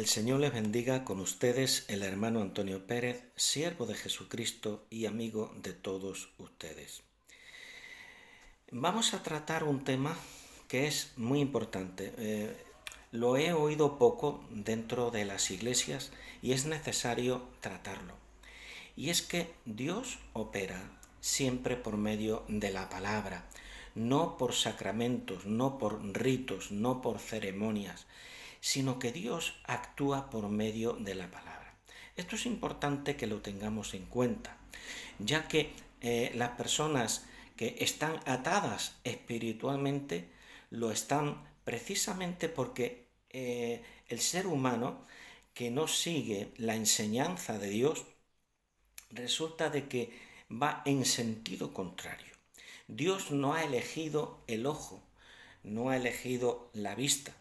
El Señor les bendiga, con ustedes el hermano Antonio Pérez, siervo de Jesucristo y amigo de todos ustedes. Vamos a tratar un tema que es muy importante. Lo he oído poco dentro de las iglesias y es necesario tratarlo. Y es que Dios opera siempre por medio de la palabra, no por sacramentos, no por ritos, no por ceremonias, sino que Dios actúa por medio de la palabra. Esto es importante que lo tengamos en cuenta, ya que las personas que están atadas espiritualmente lo están precisamente porque el ser humano que no sigue la enseñanza de Dios resulta de que va en sentido contrario. Dios no ha elegido el ojo, no ha elegido la vista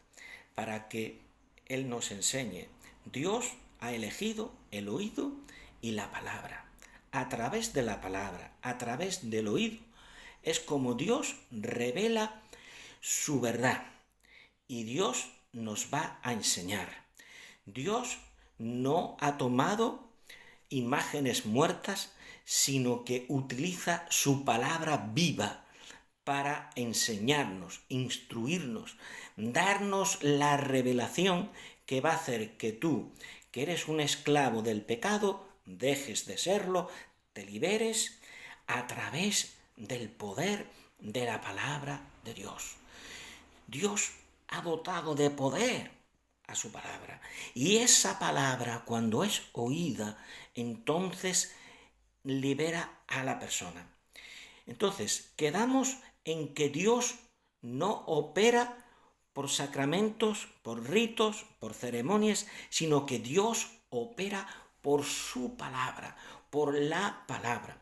para que Él nos enseñe. Dios ha elegido el oído y la palabra. A través de la palabra, a través del oído, es como Dios revela su verdad y Dios nos va a enseñar. Dios no ha tomado imágenes muertas, sino que utiliza su palabra viva para enseñarnos, instruirnos, darnos la revelación que va a hacer que tú, que eres un esclavo del pecado, dejes de serlo, te liberes a través del poder de la palabra de Dios. Dios ha dotado de poder a su palabra. Y esa palabra, cuando es oída, entonces libera a la persona. Entonces, quedamos en que Dios no opera por sacramentos, por ritos, por ceremonias, sino que Dios opera por su palabra, por la palabra.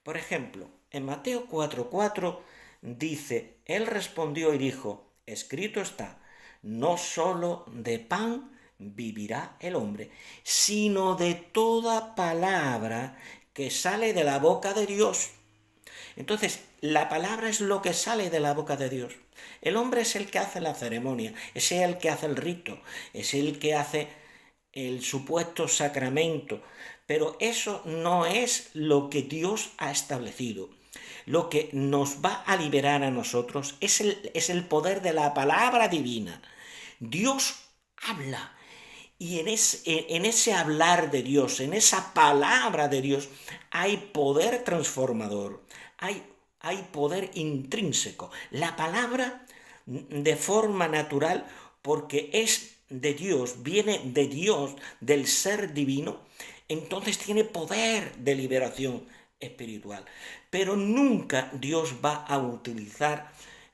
Por ejemplo, en Mateo 4:4 dice, Él respondió y dijo, escrito está, no solo de pan vivirá el hombre, sino de toda palabra que sale de la boca de Dios. Entonces, la palabra es lo que sale de la boca de Dios. El hombre es el que hace la ceremonia, es el que hace el rito, es el que hace el supuesto sacramento, pero eso no es lo que Dios ha establecido. Lo que nos va a liberar a nosotros es el poder de la palabra divina. Dios habla. Y en ese hablar de Dios, en esa palabra de Dios, hay poder transformador, hay poder intrínseco. La palabra de forma natural, porque es de Dios, viene de Dios, del ser divino, entonces tiene poder de liberación espiritual. Pero nunca Dios va a utilizar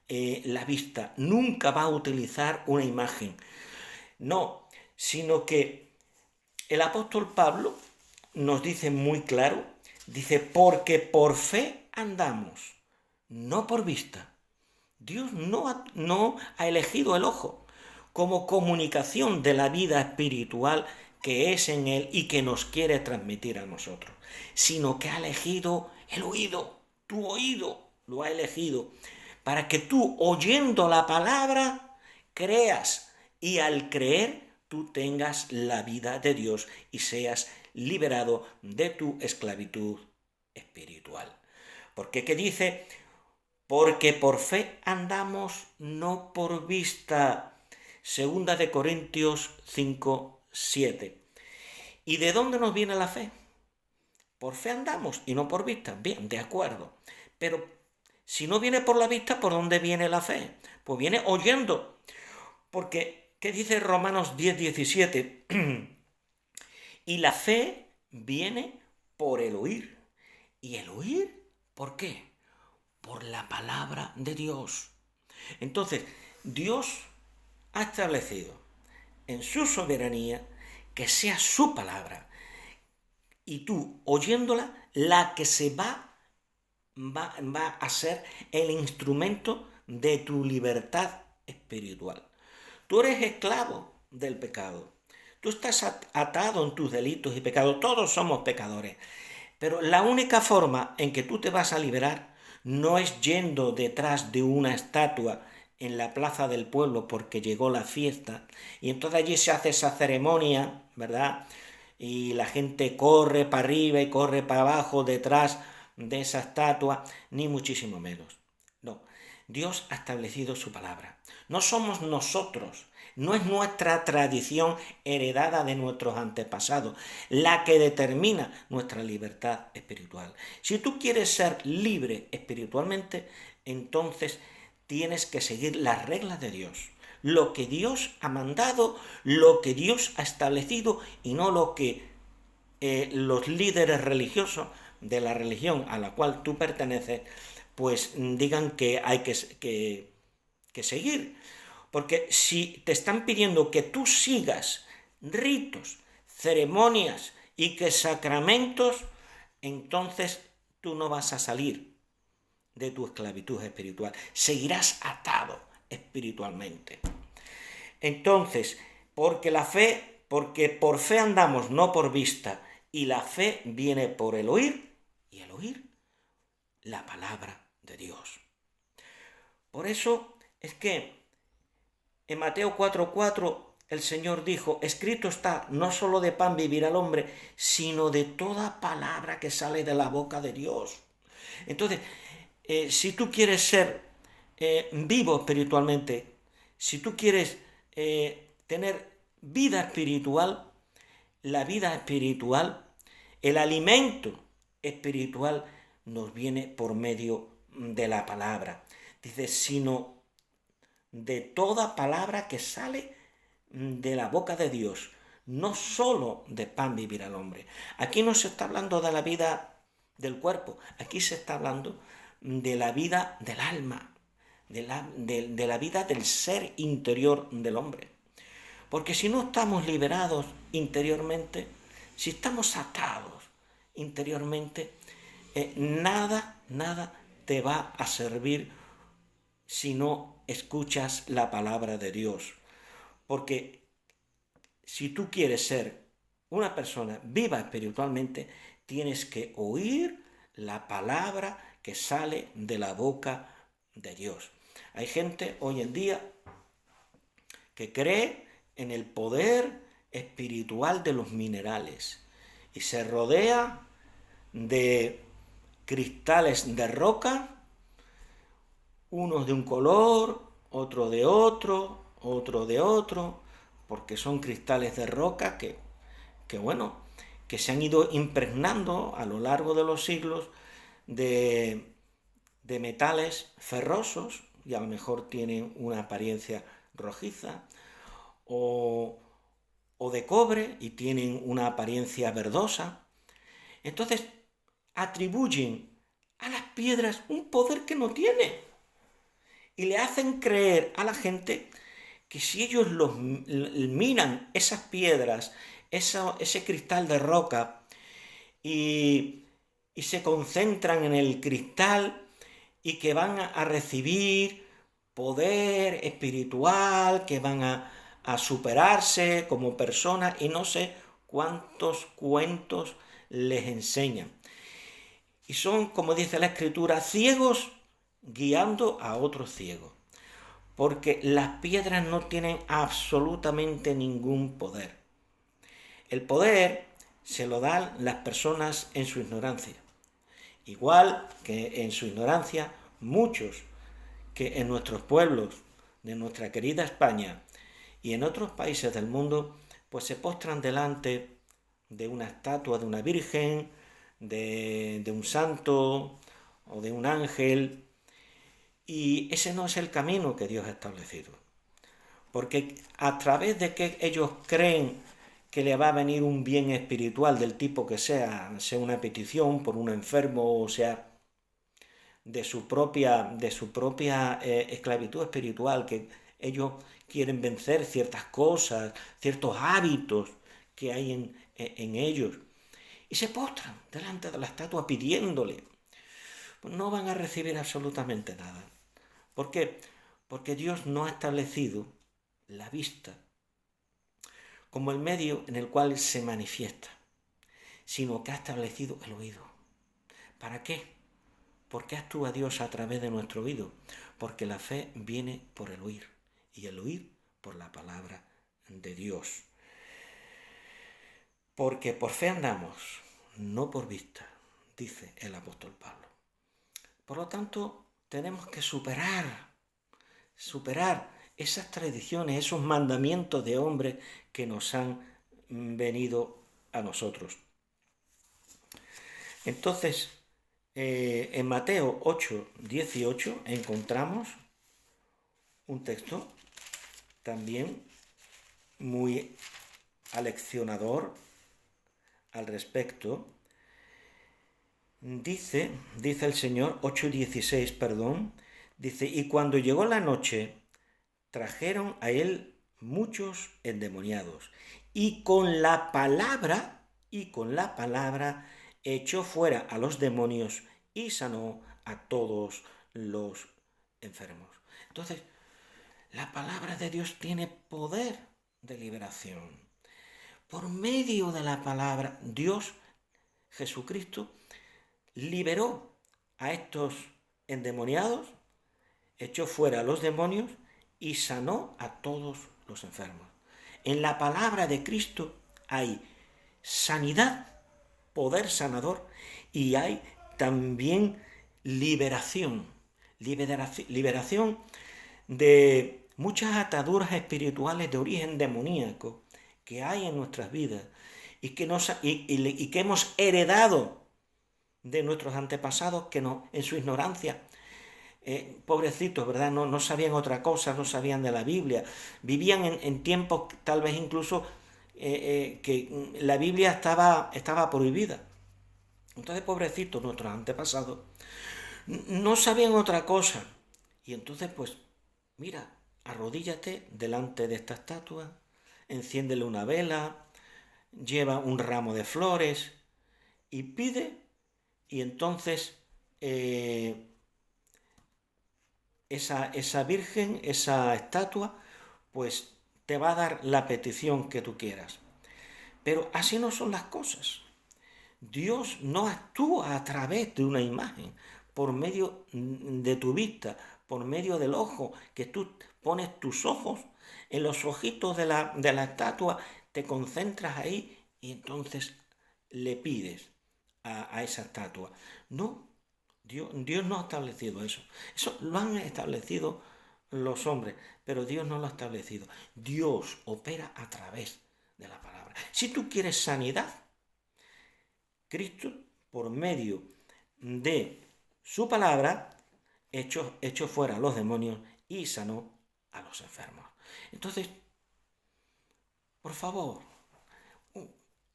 la vista, nunca va a utilizar una imagen. No, sino que el apóstol Pablo nos dice muy claro, dice, porque por fe andamos, no por vista. Dios no ha elegido el ojo como comunicación de la vida espiritual que es en Él y que nos quiere transmitir a nosotros, sino que ha elegido el oído, tu oído lo ha elegido, para que tú, oyendo la palabra, creas y al creer tú tengas la vida de Dios y seas liberado de tu esclavitud espiritual. Porque ¿qué dice? Porque por fe andamos, no por vista. Segunda de Corintios 5:7. ¿Y de dónde nos viene la fe? Por fe andamos y no por vista. Bien, de acuerdo. Pero si no viene por la vista, ¿por dónde viene la fe? Pues viene oyendo. Porque, ¿qué dice Romanos 10:17? Y la fe viene por el oír. ¿Y el oír? ¿Por qué? Por la palabra de Dios. Entonces, Dios ha establecido en su soberanía que sea su palabra y tú, oyéndola, la que se va a ser el instrumento de tu libertad espiritual. Tú eres esclavo del pecado. Tú estás atado en tus delitos y pecados. Todos somos pecadores. Pero la única forma en que tú te vas a liberar no es yendo detrás de una estatua en la plaza del pueblo porque llegó la fiesta, y entonces allí se hace esa ceremonia, ¿verdad? Y la gente corre para arriba y corre para abajo detrás de esa estatua, ni muchísimo menos. No, Dios ha establecido su palabra. No somos nosotros, no es nuestra tradición heredada de nuestros antepasados la que determina nuestra libertad espiritual. Si tú quieres ser libre espiritualmente, entonces tienes que seguir las reglas de Dios, lo que Dios ha mandado, lo que Dios ha establecido y no lo que los líderes religiosos de la religión a la cual tú perteneces pues digan que hay que seguir. Porque si te están pidiendo que tú sigas ritos, ceremonias y que sacramentos, entonces tú no vas a salir de tu esclavitud espiritual. Seguirás atado espiritualmente. Entonces, porque por fe andamos, no por vista, y la fe viene por el oír, y el oír la palabra de Dios. Por eso es que en Mateo 4:4 el Señor dijo, escrito está, no solo de pan vivirá el hombre, sino de toda palabra que sale de la boca de Dios. Entonces, si tú quieres ser vivo espiritualmente, si tú quieres tener vida espiritual, la vida espiritual, el alimento espiritual nos viene por medio de la palabra. Dice, sino de toda palabra que sale de la boca de Dios. No solo de pan vivirá el hombre. Aquí no se está hablando de la vida del cuerpo, aquí se está hablando de la vida del alma, de la vida del ser interior del hombre. Porque si no estamos liberados interiormente, si estamos atados interiormente, nada te va a servir si no escuchas la palabra de Dios. Porque si tú quieres ser una persona viva espiritualmente, tienes que oír la palabra que sale de la boca de Dios. Hay gente hoy en día que cree en el poder espiritual de los minerales y se rodea de cristales de roca, unos de un color, otro de otro, porque son cristales de roca que se han ido impregnando a lo largo de los siglos de metales ferrosos, y a lo mejor tienen una apariencia rojiza, o de cobre y tienen una apariencia verdosa. Entonces atribuyen a las piedras un poder que no tiene y le hacen creer a la gente que si ellos miran esas piedras, ese cristal de roca y se concentran en el cristal y que van a recibir poder espiritual, que van a superarse como personas y no sé cuántos cuentos les enseñan. Y son, como dice la Escritura, ciegos guiando a otros ciegos. Porque las piedras no tienen absolutamente ningún poder. El poder se lo dan las personas en su ignorancia. Igual que en su ignorancia muchos que en nuestros pueblos de nuestra querida España y en otros países del mundo, pues se postran delante de una estatua de una virgen, de un santo o de un ángel, y ese no es el camino que Dios ha establecido. Porque a través de que ellos creen que le va a venir un bien espiritual del tipo que sea una petición por un enfermo, o sea, de su propia esclavitud espiritual, que ellos quieren vencer ciertas cosas, ciertos hábitos que hay en ellos, y se postran delante de la estatua pidiéndole, pues no van a recibir absolutamente nada. ¿Por qué? Porque Dios no ha establecido la vista como el medio en el cual se manifiesta, sino que ha establecido el oído. ¿Para qué? ¿Por qué actúa Dios a través de nuestro oído? Porque la fe viene por el oír, y el oír por la palabra de Dios. Porque por fe andamos, no por vista, dice el apóstol Pablo. Por lo tanto, tenemos que superar esas tradiciones, esos mandamientos de hombres que nos han venido a nosotros. Entonces, en Mateo 8, 18 encontramos un texto también muy aleccionador al respecto. Dice el Señor, 8:16, perdón, dice, y cuando llegó la noche, trajeron a él muchos endemoniados, y con la palabra echó fuera a los demonios y sanó a todos los enfermos. Entonces, la palabra de Dios tiene poder de liberación. Por medio de la palabra, Dios, Jesucristo, liberó a estos endemoniados, echó fuera a los demonios y sanó a todos los enfermos. En la palabra de Cristo hay sanidad, poder sanador, y hay también liberación de muchas ataduras espirituales de origen demoníaco que hay en nuestras vidas y que hemos heredado de nuestros antepasados que en su ignorancia, pobrecitos, ¿verdad? No sabían otra cosa, no sabían de la Biblia, vivían en tiempos tal vez incluso que la Biblia estaba prohibida. Entonces, pobrecitos, nuestros antepasados no sabían otra cosa. Y entonces, pues, mira, arrodíllate delante de esta estatua, enciéndele una vela, lleva un ramo de flores y pide, y entonces esa virgen, esa estatua, pues te va a dar la petición que tú quieras. Pero así no son las cosas. Dios no actúa a través de una imagen, por medio de tu vista, por medio del ojo, que tú pones tus ojos en los ojitos de la estatua, te concentras ahí y entonces le pides a esa estatua. No, Dios no ha establecido eso. Eso lo han establecido los hombres, pero Dios no lo ha establecido. Dios opera a través de la palabra. Si tú quieres sanidad, Cristo, por medio de su palabra, echó fuera a los demonios y sanó a los enfermos. Entonces, por favor,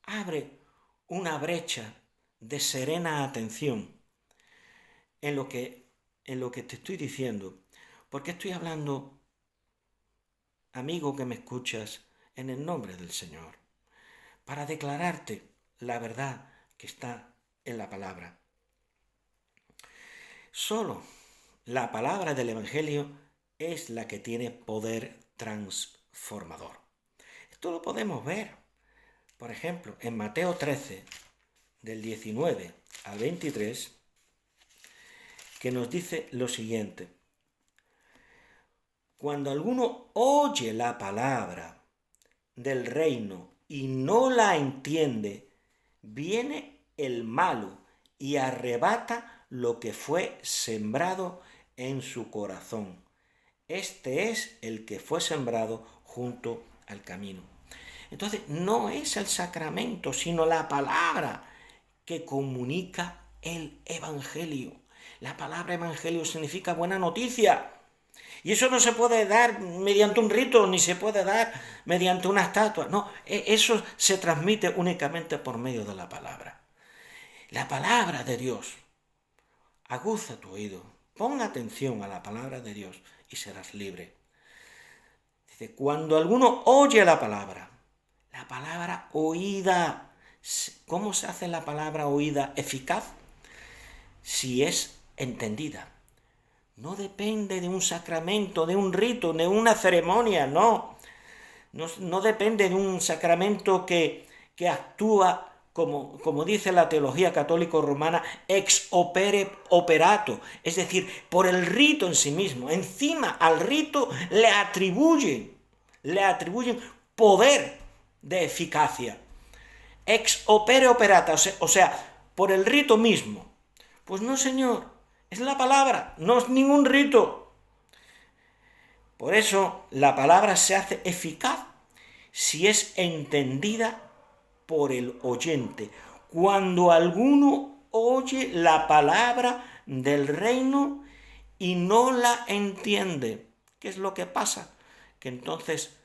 abre una brecha de serena atención en lo que te estoy diciendo, porque estoy hablando, amigo que me escuchas, en el nombre del Señor, para declararte la verdad que está en la palabra. Solo la palabra del Evangelio es la que tiene poder transformador. Esto lo podemos ver, por ejemplo, en Mateo 13, del 19 al 23, que nos dice lo siguiente: cuando alguno oye la palabra del reino y no la entiende, viene el malo y arrebata lo que fue sembrado en su corazón. Este es el que fue sembrado junto al camino. Entonces, no es el sacramento, sino la palabra que comunica el Evangelio. La palabra Evangelio significa buena noticia. Y eso no se puede dar mediante un rito, ni se puede dar mediante una estatua. No, eso se transmite únicamente por medio de la palabra. La palabra de Dios. Aguza tu oído. Pon atención a la palabra de Dios y serás libre. Dice, cuando alguno oye la palabra oída. ¿Cómo se hace la palabra oída eficaz? Si es entendida. No depende de un sacramento, de un rito, de una ceremonia, no. No depende de un sacramento que actúa como dice la teología católico-romana, ex opere operato, es decir, por el rito en sí mismo. Encima al rito le atribuyen poder de eficacia. Ex opere operata, o sea, por el rito mismo. Pues no, señor, es la palabra, no es ningún rito. Por eso la palabra se hace eficaz si es entendida por el oyente. Cuando alguno oye la palabra del reino y no la entiende, ¿qué es lo que pasa? Que entonces,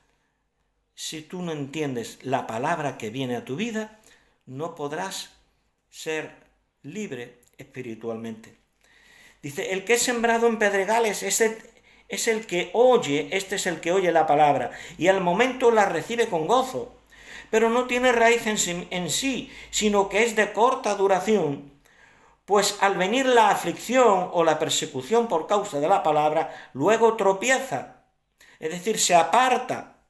si tú no entiendes la palabra que viene a tu vida, no podrás ser libre espiritualmente. Dice, el que es sembrado en pedregales es el que oye, este es el que oye la palabra y al momento la recibe con gozo, pero no tiene raíz en sí, sino que es de corta duración, pues al venir la aflicción o la persecución por causa de la palabra, luego tropieza, es decir, se aparta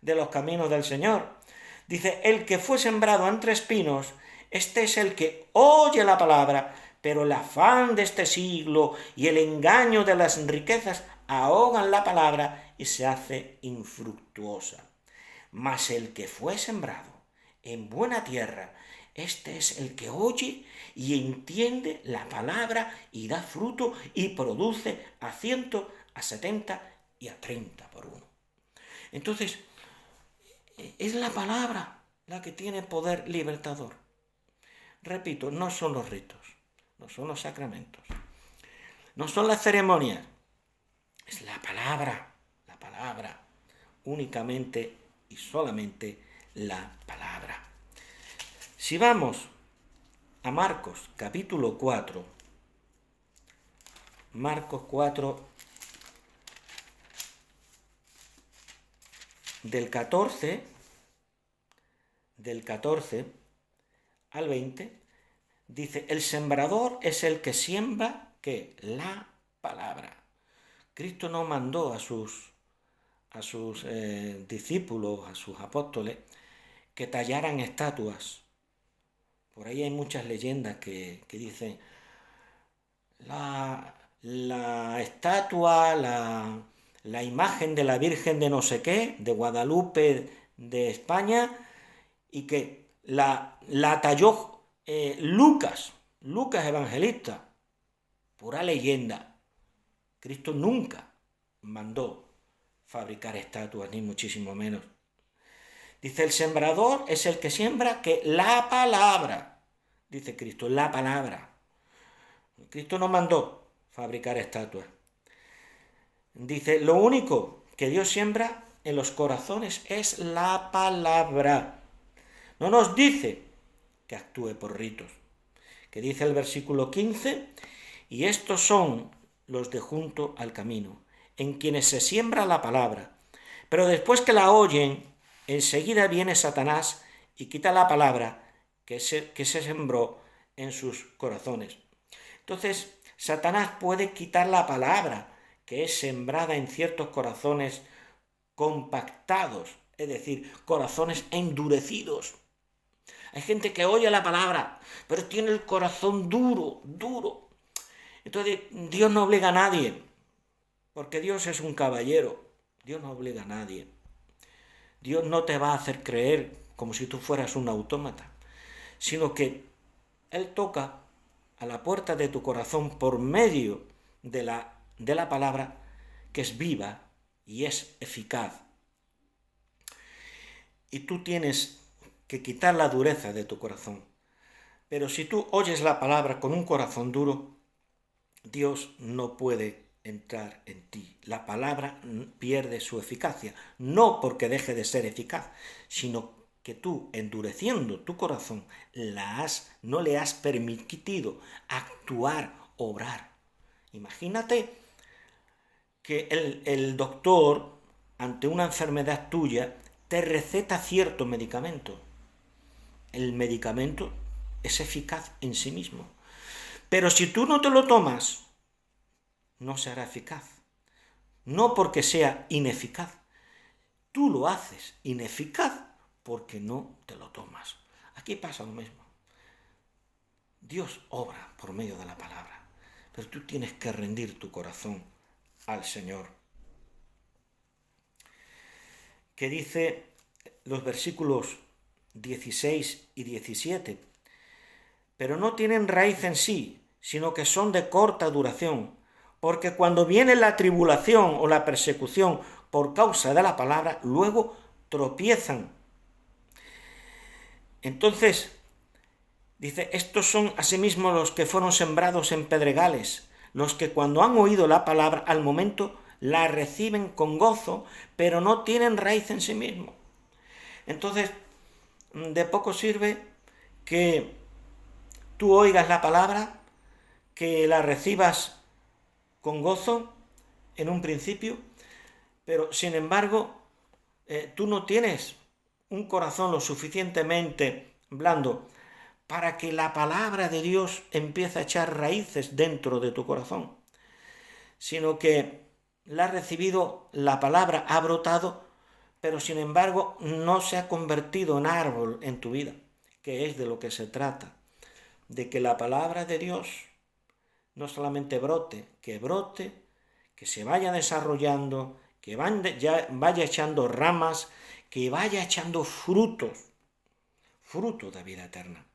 de los caminos del Señor. Dice, el que fue sembrado entre espinos, este es el que oye la palabra, pero el afán de este siglo y el engaño de las riquezas ahogan la palabra y se hace infructuosa. Mas el que fue sembrado en buena tierra, este es el que oye y entiende la palabra y da fruto y produce a 100, a 70 y a 30 por uno. Entonces, es la palabra la que tiene poder libertador. Repito, no son los ritos, no son los sacramentos, no son las ceremonias, es la palabra, únicamente y solamente la palabra. Si vamos a Marcos capítulo 4, Marcos 4, del 14 al 20, dice, el sembrador es el que siembra, ¿qué? La palabra. Cristo no mandó a sus discípulos, a sus apóstoles, que tallaran estatuas. Por ahí hay muchas leyendas que dicen, la estatua, la imagen de la Virgen de no sé qué, de Guadalupe, de España, y que la talló Lucas Evangelista. Pura leyenda. Cristo nunca mandó fabricar estatuas, ni muchísimo menos. Dice, el sembrador es el que siembra que la palabra, dice Cristo, la palabra. Cristo no mandó fabricar estatuas. Dice, lo único que Dios siembra en los corazones es la palabra. No nos dice que actúe por ritos. Que dice el versículo 15, y estos son los de junto al camino, en quienes se siembra la palabra. Pero después que la oyen, enseguida viene Satanás y quita la palabra que se sembró en sus corazones. Entonces, Satanás puede quitar la palabra que es sembrada en ciertos corazones compactados, es decir, corazones endurecidos. Hay gente que oye la palabra, pero tiene el corazón duro. Entonces, Dios no obliga a nadie, porque Dios es un caballero. Dios no obliga a nadie. Dios no te va a hacer creer como si tú fueras un autómata, sino que Él toca a la puerta de tu corazón por medio de la palabra que es viva y es eficaz. Y tú tienes que quitar la dureza de tu corazón. Pero si tú oyes la palabra con un corazón duro, Dios no puede entrar en ti. La palabra pierde su eficacia, no porque deje de ser eficaz, sino que tú, endureciendo tu corazón, no le has permitido actuar, obrar. Imagínate que el doctor, ante una enfermedad tuya, te receta cierto medicamento. El medicamento es eficaz en sí mismo. Pero si tú no te lo tomas, no será eficaz. No porque sea ineficaz. Tú lo haces ineficaz porque no te lo tomas. Aquí pasa lo mismo. Dios obra por medio de la palabra, pero tú tienes que rendir tu corazón al Señor. Que dice los versículos 16 y 17, pero no tienen raíz en sí, sino que son de corta duración, porque cuando viene la tribulación o la persecución por causa de la palabra, luego tropiezan. Entonces, dice, estos son asimismo los que fueron sembrados en pedregales, los que cuando han oído la palabra, al momento la reciben con gozo, pero no tienen raíz en sí mismos. Entonces, de poco sirve que tú oigas la palabra, que la recibas con gozo en un principio, pero sin embargo, tú no tienes un corazón lo suficientemente blando para que la palabra de Dios empiece a echar raíces dentro de tu corazón, sino que la has recibido, la palabra ha brotado, pero sin embargo no se ha convertido en árbol en tu vida, que es de lo que se trata, de que la palabra de Dios no solamente brote, que se vaya desarrollando, que vaya echando ramas, que vaya echando frutos de vida eterna.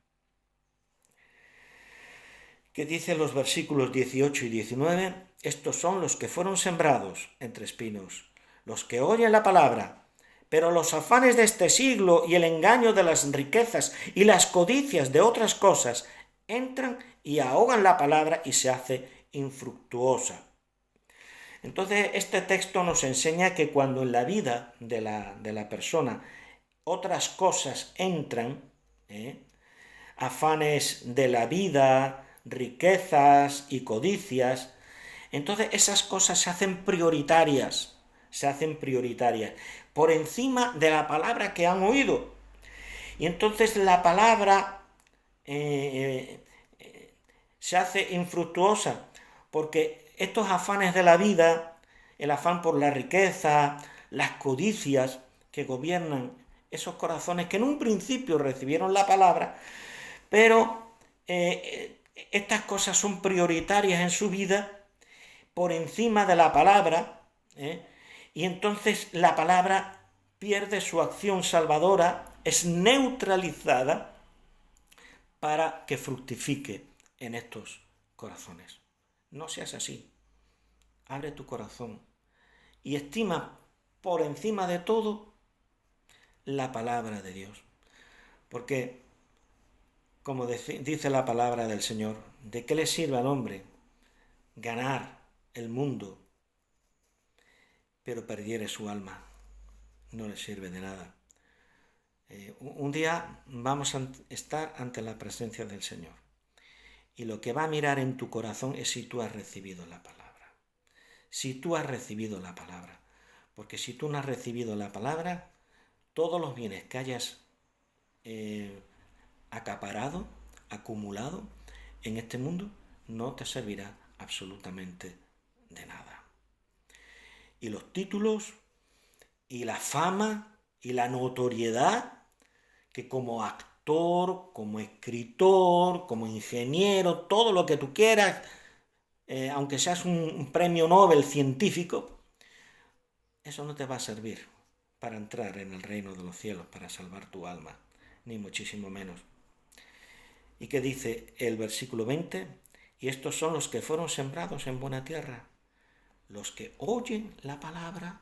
Que dice los versículos 18 y 19, estos son los que fueron sembrados entre espinos, los que oyen la palabra, pero los afanes de este siglo y el engaño de las riquezas y las codicias de otras cosas entran y ahogan la palabra y se hace infructuosa. Entonces, este texto nos enseña que cuando en la vida de la persona otras cosas entran, afanes de la vida, riquezas y codicias, entonces esas cosas se hacen prioritarias por encima de la palabra que han oído. Y entonces la palabra se hace infructuosa, porque estos afanes de la vida, el afán por la riqueza, las codicias que gobiernan esos corazones que en un principio recibieron la palabra, pero estas cosas son prioritarias en su vida por encima de la palabra, y entonces la palabra pierde su acción salvadora, es neutralizada para que fructifique en estos corazones. No seas así. Abre tu corazón y estima por encima de todo la palabra de Dios. Porque, como dice la palabra del Señor, ¿de qué le sirve al hombre ganar el mundo, pero perdiere su alma? No le sirve de nada. Un día vamos a estar ante la presencia del Señor. Y lo que va a mirar en tu corazón es si tú has recibido la palabra. Si tú has recibido la palabra. Porque si tú no has recibido la palabra, todos los bienes que hayas acaparado, acumulado en este mundo, no te servirá absolutamente de nada. Y los títulos, y la fama, y la notoriedad, que como actor, como escritor, como ingeniero, todo lo que tú quieras, aunque seas un premio Nobel científico, eso no te va a servir para entrar en el reino de los cielos, para salvar tu alma, ni muchísimo menos. ¿Y qué dice el versículo 20? Y estos son los que fueron sembrados en buena tierra, los que oyen la palabra.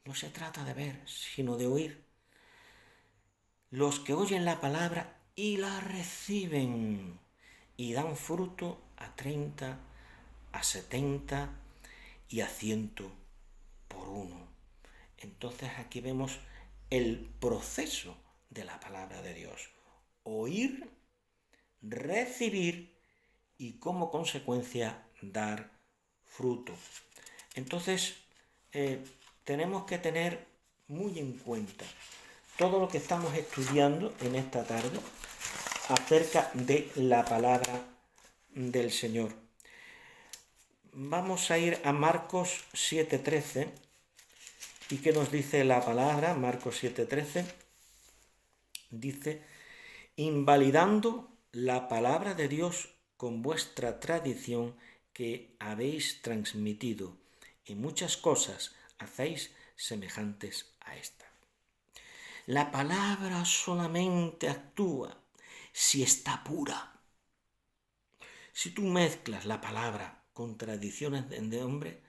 No se trata de ver, sino de oír. Los que oyen la palabra y la reciben y dan fruto a 30, a 70 y a 100 por uno. Entonces aquí vemos el proceso de la palabra de Dios. Oír, recibir y como consecuencia dar fruto. Entonces tenemos que tener muy en cuenta todo lo que estamos estudiando en esta tarde acerca de la palabra del Señor. Vamos a ir a Marcos 7:13. ¿Y qué nos dice la palabra? Marcos 7:13. Dice, invalidando la palabra de Dios con vuestra tradición que habéis transmitido, y muchas cosas hacéis semejantes a esta. La palabra solamente actúa si está pura. Si tú mezclas la palabra con tradiciones de hombre,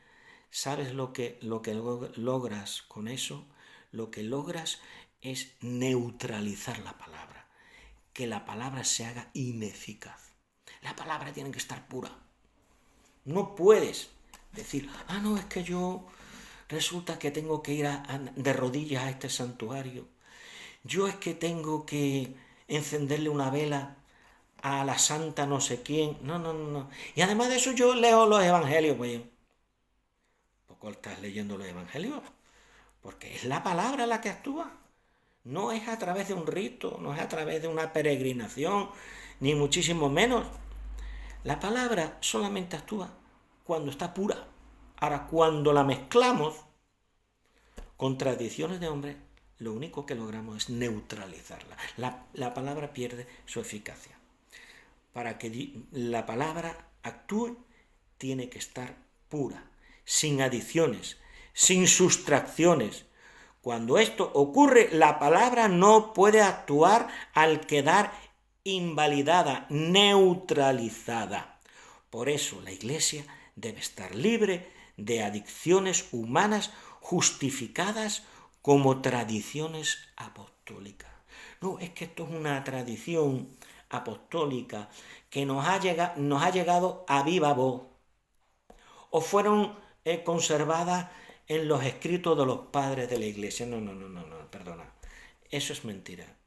¿sabes lo que logras con eso? Lo que logras es neutralizar la palabra, que la palabra se haga ineficaz. La palabra tiene que estar pura. No puedes decir, no, es que yo resulta que tengo que ir de rodillas a este santuario. Yo es que tengo que encenderle una vela a la santa no sé quién. No. Y además de eso yo leo los evangelios. Pues, poco estás leyendo los evangelios, porque es la palabra la que actúa. No es a través de un rito, no es a través de una peregrinación, ni muchísimo menos. La palabra solamente actúa cuando está pura. Ahora, cuando la mezclamos con tradiciones de hombre, lo único que logramos es neutralizarla. La palabra pierde su eficacia. Para que la palabra actúe, tiene que estar pura, sin adiciones, sin sustracciones. Cuando esto ocurre, la palabra no puede actuar al quedar invalidada, neutralizada. Por eso la Iglesia debe estar libre de adicciones humanas justificadas como tradiciones apostólicas. No, es que esto es una tradición apostólica que nos ha llegado a viva voz, o fueron conservadas en los escritos de los padres de la Iglesia. No, perdona. Eso es mentira.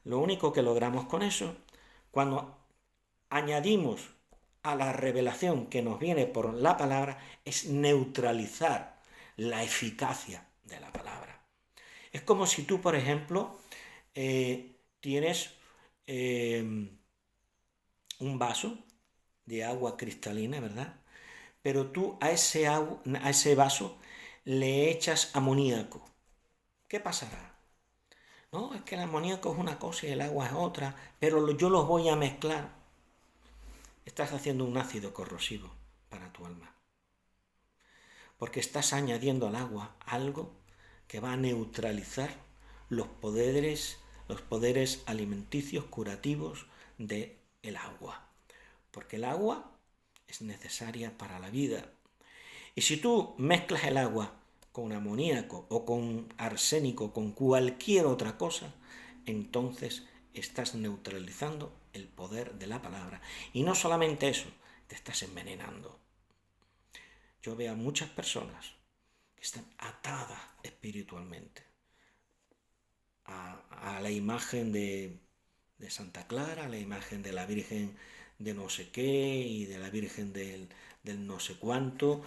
Lo único que logramos con eso, cuando añadimos a la revelación que nos viene por la palabra, es neutralizar la eficacia de la palabra. Es como si tú, por ejemplo, tienes un vaso de agua cristalina, ¿verdad? Pero tú a ese vaso le echas amoníaco. ¿Qué pasará? No, es que el amoníaco es una cosa y el agua es otra, pero yo los voy a mezclar. Estás haciendo un ácido corrosivo para tu alma. Porque estás añadiendo al agua algo que va a neutralizar los poderes alimenticios curativos del agua. Porque el agua es necesaria para la vida. Y si tú mezclas el agua con amoníaco o con arsénico, con cualquier otra cosa, entonces estás neutralizando el poder de la palabra. Y no solamente eso, te estás envenenando. Yo veo a muchas personas que están atadas espiritualmente a la imagen de Santa Clara, a la imagen de la Virgen de no sé qué y de la Virgen del no sé cuánto,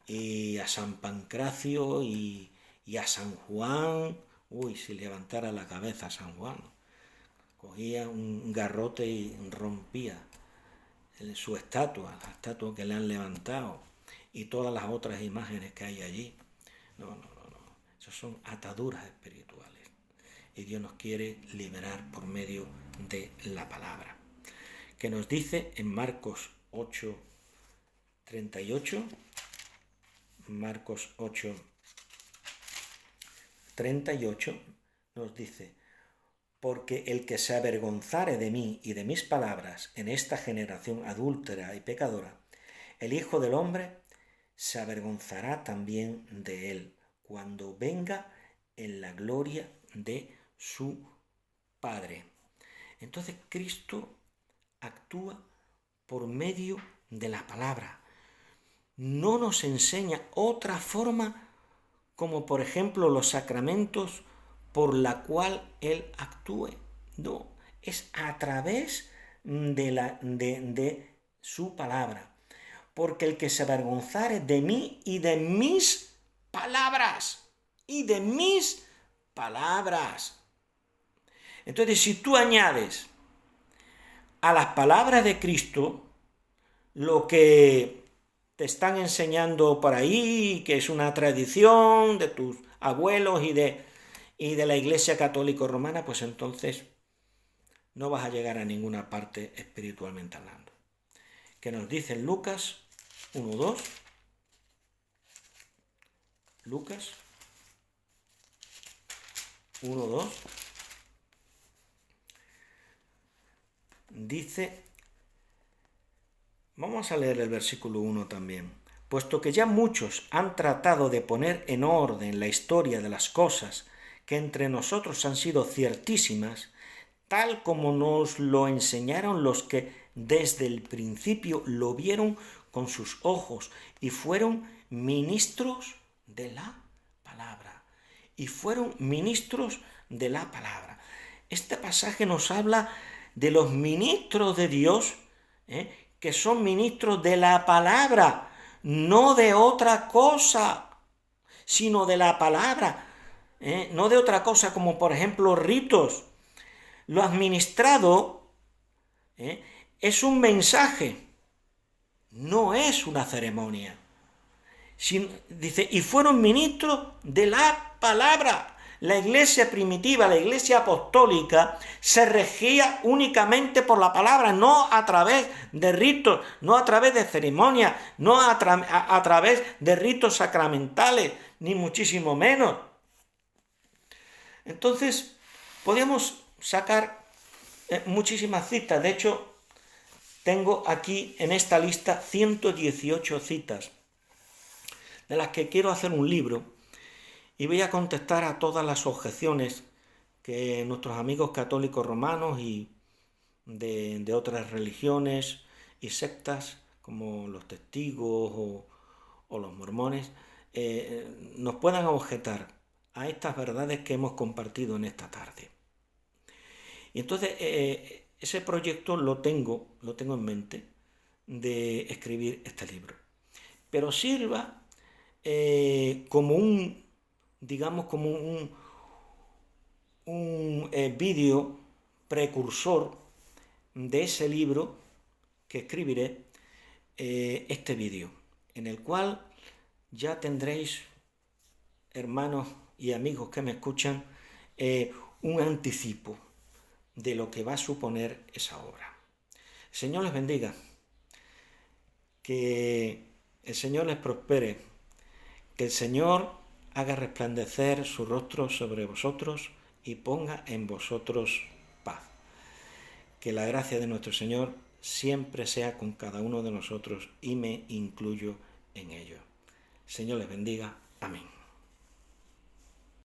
y a San Pancracio y a San Juan. Uy, si levantara la cabeza a San Juan, cogía un garrote y rompía su estatua, la estatua que le han levantado y todas las otras imágenes que hay allí. No. Esas son ataduras espirituales. Y Dios nos quiere liberar por medio de la palabra. Que nos dice en Marcos 8:38, Marcos 8:38 nos dice: porque el que se avergonzare de mí y de mis palabras en esta generación adúltera y pecadora, el Hijo del Hombre se avergonzará también de él cuando venga en la gloria de su Padre. Entonces Cristo actúa por medio de la palabra. No nos enseña otra forma, como por ejemplo los sacramentos, por la cual Él actúe. No, es a través de su palabra. Porque el que se avergonzare de mí y de mis palabras, Entonces, si tú añades a las palabras de Cristo lo que te están enseñando por ahí, que es una tradición de tus abuelos y de la Iglesia Católica Romana, pues entonces no vas a llegar a ninguna parte espiritualmente hablando. Que nos dice Lucas 1:2. Lucas 1:2 dice, vamos a leer el versículo 1 también. Puesto que ya muchos han tratado de poner en orden la historia de las cosas que entre nosotros han sido ciertísimas, tal como nos lo enseñaron los que desde el principio lo vieron con sus ojos y fueron ministros de la palabra. Y fueron ministros de la palabra. Este pasaje nos habla de los ministros de Dios, que son ministros de la palabra, no de otra cosa, sino de la palabra, no de otra cosa como por ejemplo ritos. Lo administrado es un mensaje, no es una ceremonia. Dice, y fueron ministros de la palabra. La iglesia primitiva, la iglesia apostólica, se regía únicamente por la palabra, no a través de ritos, no a través de ceremonias, no a través de ritos sacramentales, ni muchísimo menos. Entonces, podemos sacar muchísimas citas. De hecho, tengo aquí en esta lista 118 citas, de las que quiero hacer un libro, y voy a contestar a todas las objeciones que nuestros amigos católicos romanos y de otras religiones y sectas, como los testigos o los mormones, nos puedan objetar a estas verdades que hemos compartido en esta tarde. Y entonces ese proyecto lo tengo en mente, de escribir este libro. Pero sirva como un vídeo precursor de ese libro que escribiré, este vídeo, en el cual ya tendréis, hermanos y amigos que me escuchan, un anticipo de lo que va a suponer esa obra. El Señor les bendiga, que el Señor les prospere, que el Señor haga resplandecer su rostro sobre vosotros y ponga en vosotros paz. Que la gracia de nuestro Señor siempre sea con cada uno de nosotros y me incluyo en ello. El Señor les bendiga. Amén.